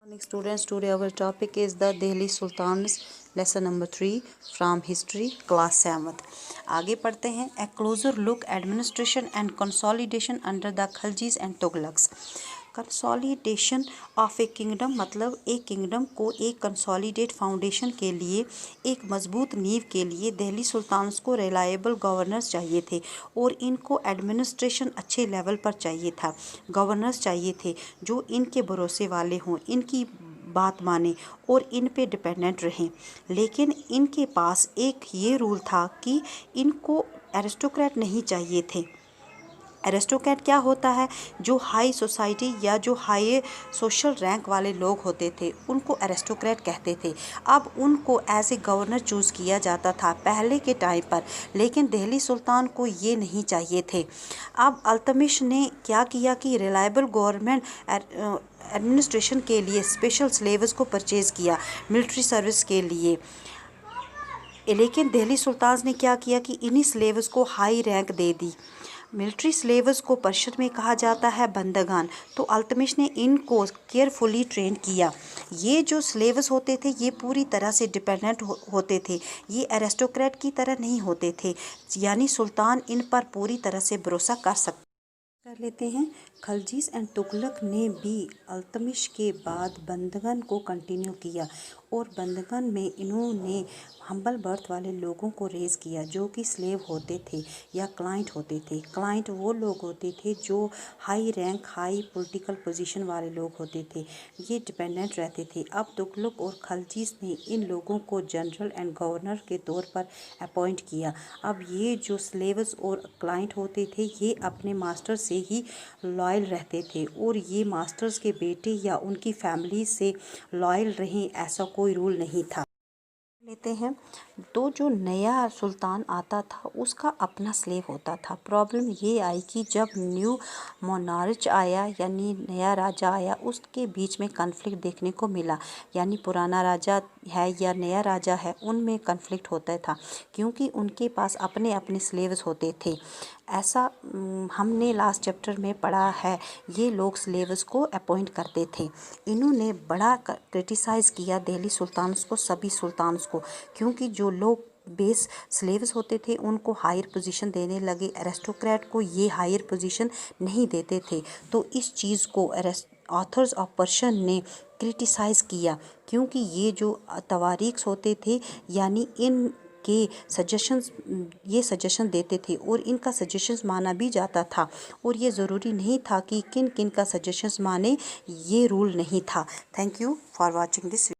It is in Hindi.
Morning students, today our topic is the Delhi Sultans, lesson number 3 from history, class 7th. आगे पढ़ते हैं. A closer look administration and consolidation under the Khaljis and Tughlaqs. Consolidation of A kingdom मतलब एक किंगडम को एक कंसोलिडेट फाउंडेशन के लिए, एक मजबूत नींव के लिए दिल्ली सुल्तान्स को रिलायबल गवर्नर्स चाहिए थे और इनको एडमिनिस्ट्रेशन अच्छे लेवल पर चाहिए था. गवर्नर्स चाहिए थे जो इनके भरोसे वाले हों, इनकी बात माने और इन पे डिपेंडेंट रहें. लेकिन इनके पास एक ये रूल था कि इनको एरिस्टोक्रेट नहीं चाहिए थे. एरिस्टोक्रेट क्या होता है? जो हाई सोसाइटी या जो हाई सोशल रैंक वाले लोग होते थे उनको एरिस्टोक्रेट कहते थे. अब उनको एज ए गवर्नर चूज़ किया जाता था पहले के टाइम पर, लेकिन दिल्ली सुल्तान को ये नहीं चाहिए थे. अब अल्तमिश ने क्या किया कि रिलायबल गवर्नमेंट एडमिनिस्ट्रेशन के लिए स्पेशल स्लेव्स को परचेज़ किया मिलिट्री सर्विस के लिए. लेकिन दिल्ली सुल्तान ने क्या किया कि इन्हीं स्लेव्स को हाई रैंक दे दी. मिलिट्री स्लेव्स को पर्शियन में कहा जाता है बंदगान. तो अल्तमिश ने इनको केयरफुली ट्रेन किया. ये जो स्लेव्स होते थे ये पूरी तरह से डिपेंडेंट होते थे, ये एरिस्टोक्रेट की तरह नहीं होते थे, यानी सुल्तान इन पर पूरी तरह से भरोसा कर लेते हैं. खलजीस एंड तुगलक ने भी अल्तमिश के बाद बंदगन को कंटिन्यू किया और बंदगन में इन्होंने हम्बल बर्थ वाले लोगों को रेज़ किया जो कि स्लेव होते थे या क्लाइंट होते थे. क्लाइंट वो लोग होते थे जो high rank high political position वाले लोग होते थे, ये डिपेंडेंट रहते थे. अब तुगलक और खलजीस ने इन लोगों को जनरल एंड गवर्नर के तौर पर अपॉइंट किया. अब ये जो स्लेव्स और क्लाइंट होते थे ये अपने मास्टर से ही लॉयल रहते थे और ये मास्टर्स के बेटे या उनकी फैमिली से लॉयल रहें ऐसा कोई रूल नहीं था. लेते हैं. तो जो नया सुल्तान आता था उसका अपना स्लेव होता था. प्रॉब्लम ये आई कि जब न्यू मोनार्च आया यानी नया राजा आया उसके बीच में कन्फ्लिक्ट देखने को मिला, यानी पुराना राजा है या नया राजा है उनमें कन्फ्लिक्ट होता था क्योंकि उनके पास अपने अपने स्लेव्स होते थे. ऐसा हमने लास्ट चैप्टर में पढ़ा है. ये लोग स्लेव्स को अपॉइंट करते थे. इन्होंने बड़ा क्रिटिसाइज़ किया दिल्ली सुल्तान्स को, सभी सुल्तान्स को, क्योंकि जो लोग बेस स्लेव्स होते थे उनको हायर पोजीशन देने लगे, एरिस्टोक्रेट को ये हायर पोजीशन नहीं देते थे. तो इस चीज़ को ऑथर्स ऑफ पर्शियन ने क्रिटिसाइज़ किया क्योंकि ये जो तवारीख्स होते थे यानी इन के सजेशन देते थे और इनका सजेशंस माना भी जाता था और ये ज़रूरी नहीं था कि किन किन का सजेशंस माने, ये रूल नहीं था. Thank you for watching this.